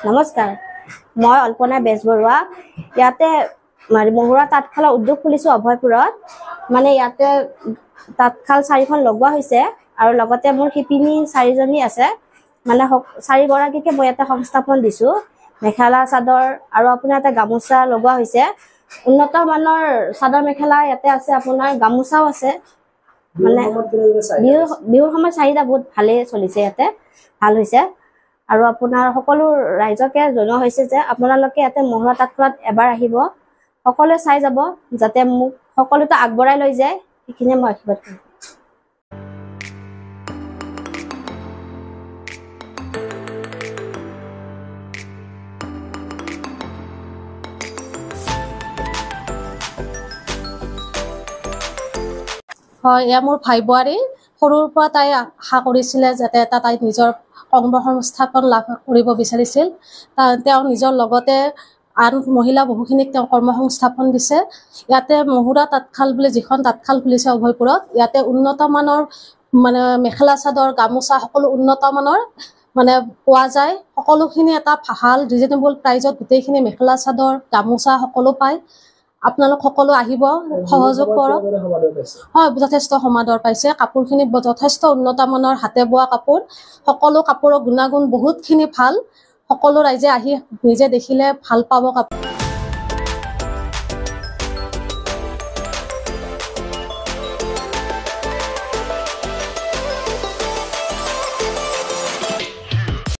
নমস্কাৰ, মই অল্পনা বেজবৰুৱা। ইয়াতে মহুৰা তাঁতশালৰ উদ্যোগ খুলিছোঁ অভয়পুৰত। মানে ইয়াতে তাঁতশাল 4খন লগোৱা হৈছে আৰু লগতে মোৰ শিপিনী 4জনী আছে। মানে 4গৰাকীকে মই ইয়াতে সংস্থাপন দিছোঁ। মেখেলা চাদৰ আৰু আপোনাৰ এটা গামোচা লগোৱা হৈছে। উন্নত মানৰ চাদৰ মেখেলা ইয়াতে আছে, আপোনাৰ গামোচাও আছে। মানে বিহুৰ সময়ত চাহিদা বহুত ভালেই চলিছে, ইয়াতে ভাল হৈছে। আৰু আপোনাৰ সকলো ৰাইজকে জনোৱা হৈছে যে আপোনালোকে ইয়াতে মহুৰা তাঁতশালত এবাৰ আহিব, সকলোৱে চাই যাব, যাতে মোক সকলোতে আগবঢ়াই লৈ যায়, সেইখিনিয়ে মই আশীৰ্বাদ কৰিম। হয়, এয়া মোৰ ভাই বোৱাৰী। সৰুৰ পৰা তাই আশা কৰিছিলে যাতে তাই নিজৰ কৰ্মসংস্থাপন লাভ কৰিব বিচাৰিছিল। তেওঁ নিজৰ লগতে আন মহিলা বহুখিনিক তেওঁ কৰ্মসংস্থাপন দিছে। ইয়াতে মহুৰা তাঁতশাল বুলি যিখন তাঁতশাল খুলিছে অভয়পুৰত, ইয়াতে উন্নত মানৰ মানে মেখেলা চাদৰ গামোচা সকলো উন্নত মানৰ মানে পোৱা যায়। সকলোখিনি এটা ভাল ৰিজনেবল প্ৰাইজত গোটেইখিনি মেখেলা চাদৰ গামোচা সকলো পায়। আপোনালোক সকলো আহিব, সহযোগ কৰক। হয়, যথেষ্ট সমাদৰ পাইছে। কাপোৰখিনি যথেষ্ট উন্নত মানৰ হাতে বোৱা কাপোৰ। সকলো কাপোৰৰ গুণাগুণ বহুতখিনি ভাল। সকলো ৰাইজে আহি নিজে দেখিলে ভাল পাব কাপোৰ।